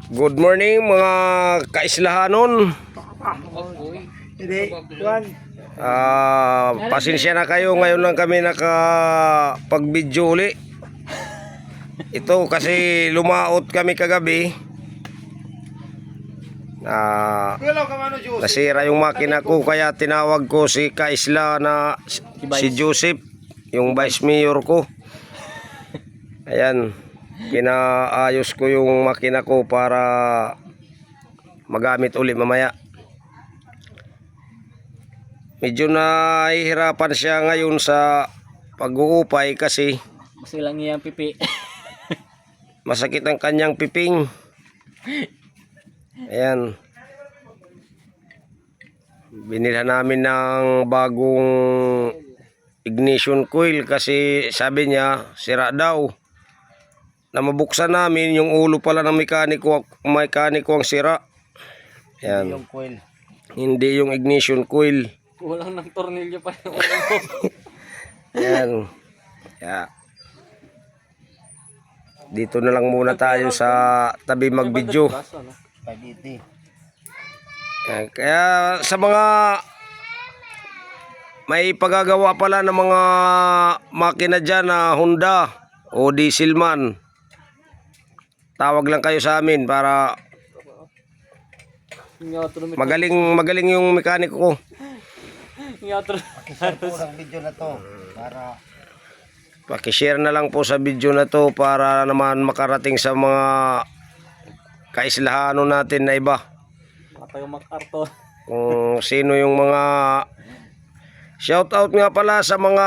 Good morning mga kaislahanon. Pasensya na kayo, ngayon lang kami nakapag-video uli. Ito kasi lumaot kami kagabi. Nasira yung makina ko kaya tinawag ko si Kaisla na si Joseph, yung vice mayor ko. Ayan, pinaayos ko yung makina ko para magamit uli mamaya. Medyo nahihirapan siya ngayon sa pag-uupay kasi masilang niyang pipi. masakit ang kanyang piping. Ayan, binilhan namin ng bagong ignition coil kasi sabi niya sira daw. Na mabuksan namin, yung ulo pala ng mekaniko ang sira. Ayan. Hindi yung coil. Hindi yung ignition coil. Kulang ng tornilyo pa yung ulo ko. Ayan. Yeah. Dito na lang muna tayo sa tabi mag-video. Kaya sa mga may pagagawa pala ng mga makina dyan na Honda o dieselman, tawag lang kayo sa amin para magaling yung mekaniko ko. Pakishare po ng video na to para pakishare na lang po sa video na to para naman makarating sa mga kaislahano natin na iba. tayo MacArthur. Kung sino yung mga shout out nga pala sa mga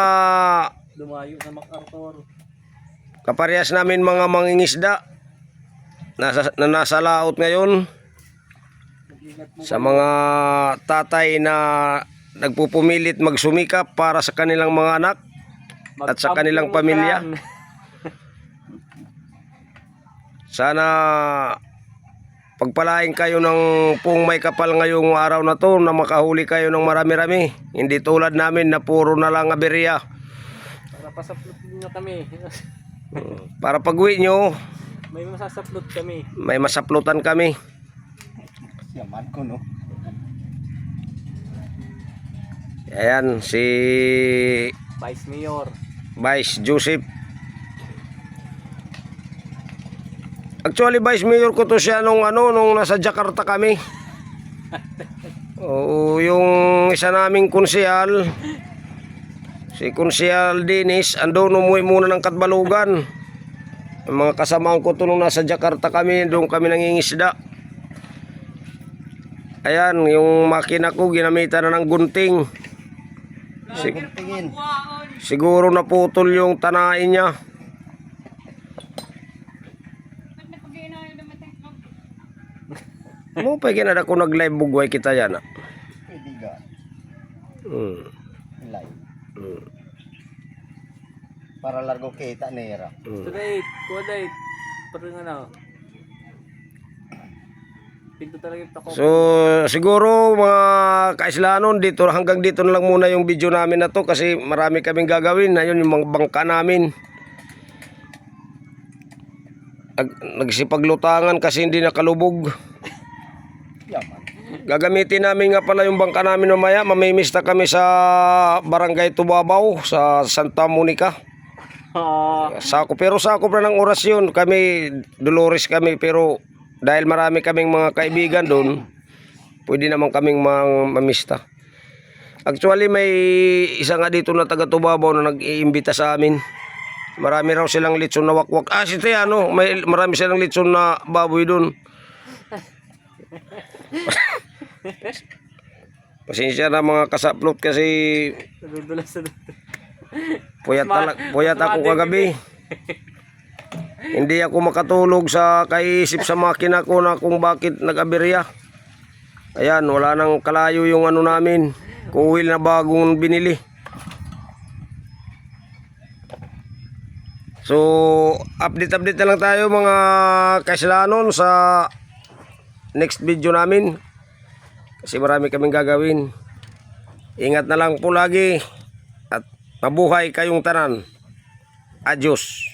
Lumayo na MacArthur. kaparehas namin mga mangingisda na nasa laot ngayon, sa mga tatay na nagpupumilit magsumikap para sa kanilang mga anak at sa kanilang pamilya. Sana pagpalain kayo ng pong may kapal ngayong araw na to na makahuli kayo ng marami-rami. Hindi tulad namin na puro na lang aberya. Para pasaplot nyo kami. Para pag-uwi nyo, May masasaplot kami. may masaplutan kami. Yaman ko, no? Ayan, si Vice Mayor. Vice Joseph. Actually, Vice Mayor ko to siya nung nasa Jakarta kami. Oo, yung isa naming konsehal, si Konsehal Dennis, andun umuwi muna ng Katbalugan. Yung mga kasamahan ko to nung nasa Jakarta kami, doon kami nangingisda. Ayan, yung makina ko ginamitan na ng gunting. Siguro naputol yung tanain niya. Mo pa kinada ko nag-live bugway kita yan. Pwede ga. Live. Para largo kita nera. Today, kuday. Parang ano. Pinto talaga yung tako. So siguro mga kaislanon, hanggang dito na lang muna yung video namin na to kasi marami kaming gagawin. Ayun yung mga bangka namin. Nagsipaglutangan kasi hindi nakalubog. Gagamitin namin nga pala yung bangka namin mamaya. Mamimista kami sa Barangay Tubabaw sa Santa Monica. Pero sakop na ng oras yun. Kami, Dolores kami, pero dahil marami kaming mga kaibigan doon, pwede naman kaming mamista. Actually, may isa nga dito na taga Tubabaw na nag-iimbita sa amin. Marami raw silang litson na wakwak. Si Tiano, marami silang litson na baboy doon. Pasensya na mga kasaplot kasi puyat ako kagabi. Hindi ako makatulog sa kaisip sa makina ko na kung bakit nag-aberya. Ayan, wala nang kalayo yung namin, kuwil na bagong binili. So update na lang tayo mga kaislanon sa next video namin kasi marami kaming gagawin. Ingat na lang po lagi at mabuhay kayong tanan. Adios.